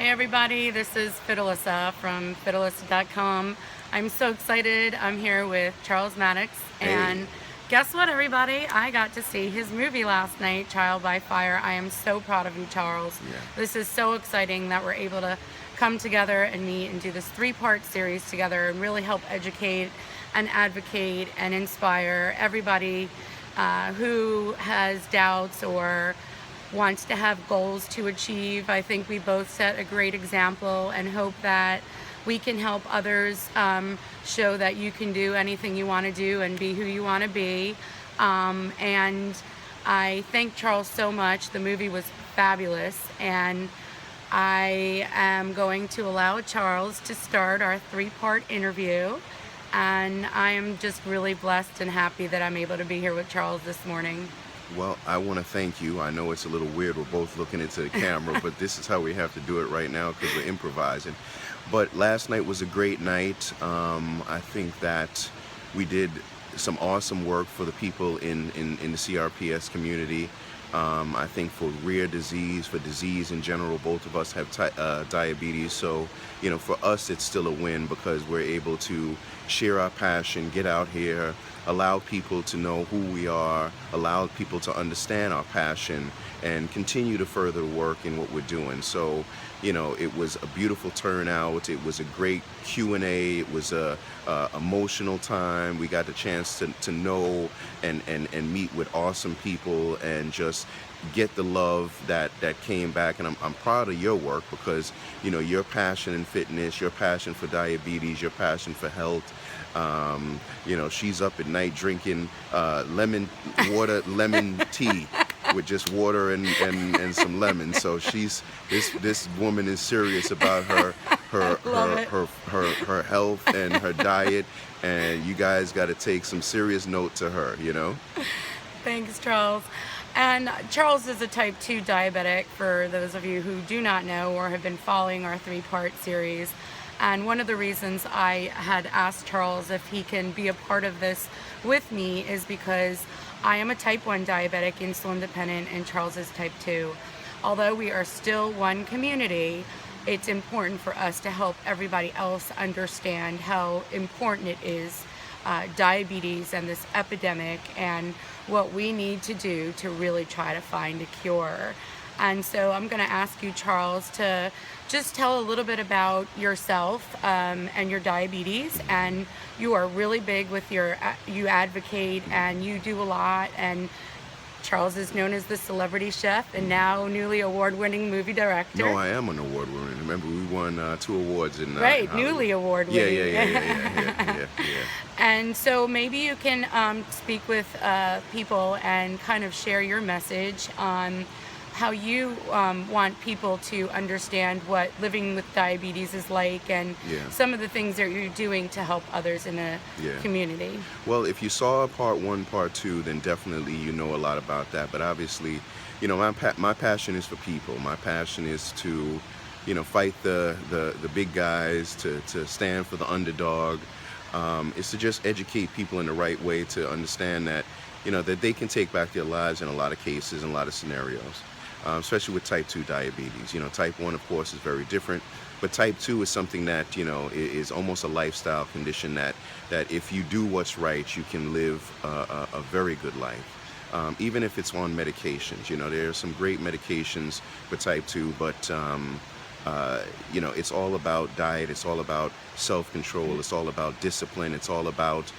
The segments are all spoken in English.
Hey everybody, this is FitAlissa from FitAlissa.com. I'm so excited. I'm here with Charles Mattocks, Hey, and guess what everybody? I got to see his movie last night, Trial by Fire. I am so proud of you, Charles. yeah. This is so exciting that we're able to come together and meet and do this three-part series together and really help educate and advocate and inspire everybody who has doubts or wants to have goals to achieve. I think we both set a great example and hope that we can help others show that you can do anything you want to do and be who you want to be. And I thank Charles so much. The movie was fabulous, and I am going to allow Charles to start our three-part interview. And I am just really blessed and happy that I'm able to be here with Charles this morning. Well, I want to thank you. I know it's a little weird. We're both looking into the camera, but this is how we have to do it right now because we're improvising. But last night was a great night. I think that we did some awesome work for the people in the CRPS community. I think for rare disease, for disease in general, both of us have diabetes. So, for us, it's still a win because we're able to share our passion, get out here, allow people to know who we are, allow people to understand our passion, and continue to further work in what we're doing. So, it was a beautiful turnout. It was a great Q&A. It was a emotional time. We got the chance to know and meet with awesome people and just get the love that came back. And I'm proud of your work because, your passion in fitness, your passion for diabetes, your passion for health. She's up at night drinking lemon tea with just water and some lemon. So this woman is serious about her Love it. her health and her diet, and you guys got to take some serious note to her. Thanks, Charles. And Charles is a type 2 diabetic, for those of you who do not know or have been following our three-part series. And one of the reasons I had asked Charles if he can be a part of this with me is because I am a type 1 diabetic, insulin dependent, and Charles is type 2. Although we are still one community, it's important for us to help everybody else understand how important it is, diabetes and this epidemic, and what we need to do to really try to find a cure. And so I'm going to ask you, Charles, to just tell a little bit about yourself and your diabetes. And you are really big with you advocate and you do a lot. And Charles is known as the celebrity chef and now newly award-winning movie director. No, I am an award winner. Remember, we won 2 awards in Right, Hollywood. newly award-winning. Yeah. And so maybe you can speak with people and kind of share your message on how you want people to understand what living with diabetes is like, and Yeah. some of the things that you're doing to help others in the Yeah. community. Well, if you saw part 1, part 2, then definitely you know a lot about that. But obviously, my passion is for people. My passion is to, fight the big guys, to stand for the underdog. It's to just educate people in the right way to understand that, that they can take back their lives in a lot of cases, in a lot of scenarios. Especially with type 2 diabetes. Type 1, of course, is very different, but type 2 is something that, is almost a lifestyle condition that if you do what's right, you can live a very good life. Even if it's on medications, there are some great medications for type 2, but, it's all about diet, it's all about self-control, it's all about discipline, it's all about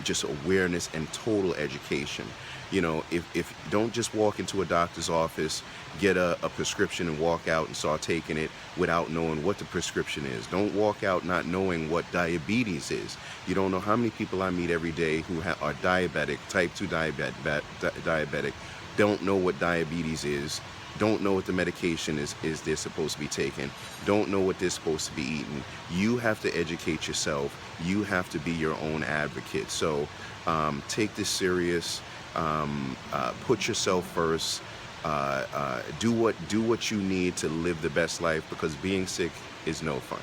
just awareness and total education. If don't just walk into a doctor's office, get a prescription and walk out and start taking it without knowing what the prescription is. Don't walk out not knowing what diabetes is. You don't know how many people I meet every day who are diabetic, type 2 diabetic, don't know what diabetes is, don't know what the medication is they're supposed to be taking, don't know what they're supposed to be eating. You have to educate yourself. You have to be your own advocate. So take this serious. Put yourself first. Do what you need to live the best life, because being sick is no fun.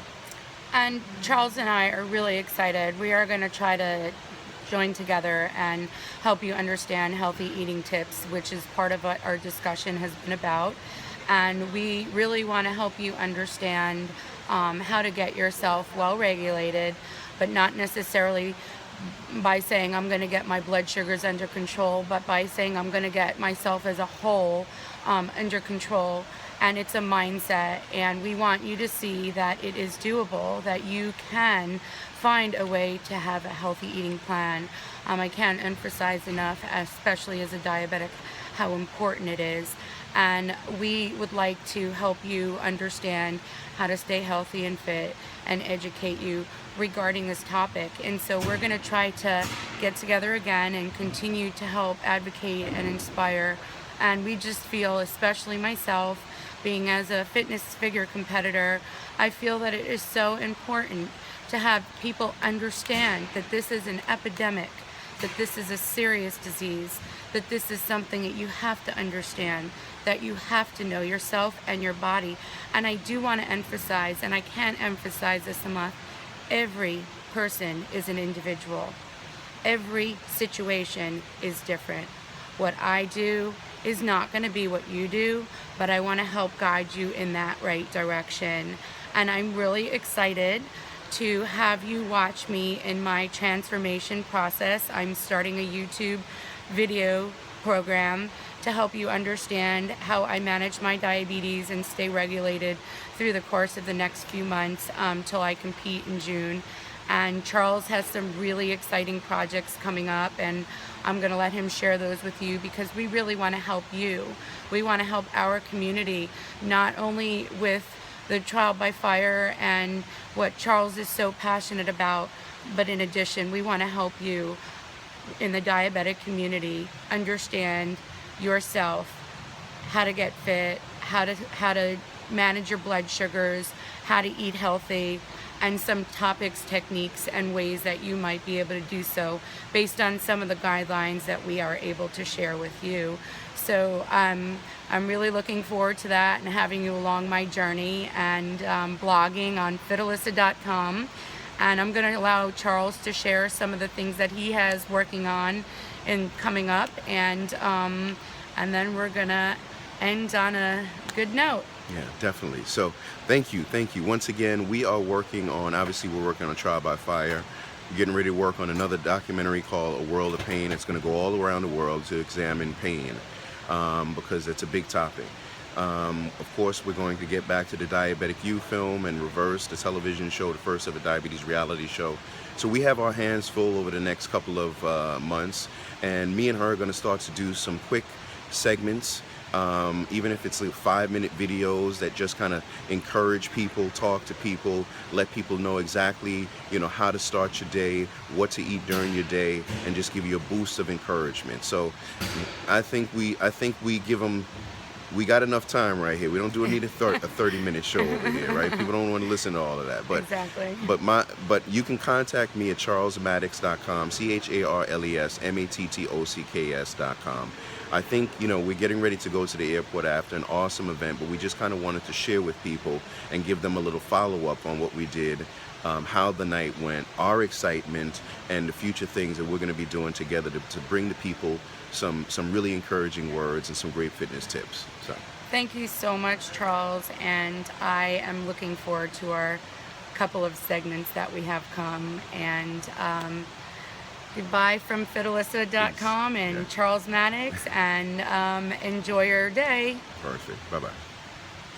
And Charles and I are really excited. We are going to try to join together and help you understand healthy eating tips, which is part of what our discussion has been about. And we really want to help you understand how to get yourself well regulated, but not necessarily by saying I'm going to get my blood sugars under control, but by saying I'm going to get myself as a whole under control. And it's a mindset, and we want you to see that it is doable, that you can find a way to have a healthy eating plan. I can't emphasize enough, especially as a diabetic, how important it is. And we would like to help you understand how to stay healthy and fit and educate you regarding this topic. And so we're going to try to get together again and continue to help advocate and inspire. And we just feel, especially myself, being as a fitness figure competitor, I feel that it is so important to have people understand that this is an epidemic, that this is a serious disease, that this is something that you have to understand, that you have to know yourself and your body. And I do want to emphasize, and I can't emphasize this enough, every person is an individual. Every situation is different. What I do is not going to be what you do, but I want to help guide you in that right direction. And I'm really excited to have you watch me in my transformation process. I'm starting a YouTube video program to help you understand how I manage my diabetes and stay regulated through the course of the next few months till I compete in June. And Charles has some really exciting projects coming up, and I'm going to let him share those with you because we really want to help you. We want to help our community, not only with the trial by fire and what Charles is so passionate about, but in addition, we want to help you in the diabetic community understand yourself, how to get fit, how to manage your blood sugars, how to eat healthy, and some topics, techniques, and ways that you might be able to do so based on some of the guidelines that we are able to share with you. So I'm really looking forward to that and having you along my journey, and blogging on FitAlissa.com. And I'm going to allow Charles to share some of the things that he has working on and coming up, and then we're going to end on a good note. Yeah, definitely. So thank you. Once again, we are working on, obviously we're working on Trial by Fire. We're getting ready to work on another documentary called A World of Pain. It's going to go all around the world to examine pain because it's a big topic. Of course, we're going to get back to the Diabetic You film and Reverse, the television show, the first ever diabetes reality show. So we have our hands full over the next couple of months, and me and her are going to start to do some quick segments, even if it's like 5-minute videos that just kind of encourage people, talk to people, let people know exactly, how to start your day, what to eat during your day, and just give you a boost of encouragement. So I think we give them. We got enough time right here. We don't need a 30-minute show over here, right? People don't want to listen to all of that. But Exactly. But you can contact me at charlesmattocks.com, CharlesMattocks.com. I think, we're getting ready to go to the airport after an awesome event, but we just kind of wanted to share with people and give them a little follow-up on what we did, how the night went, our excitement, and the future things that we're going to be doing together to bring the people some really encouraging words and some great fitness tips. So Thank you so much, Charles, and I am looking forward to our couple of segments that we have come. And goodbye from FitAlissa.com and Yeah. Charles Mattocks, and enjoy your day. Perfect. Bye-bye.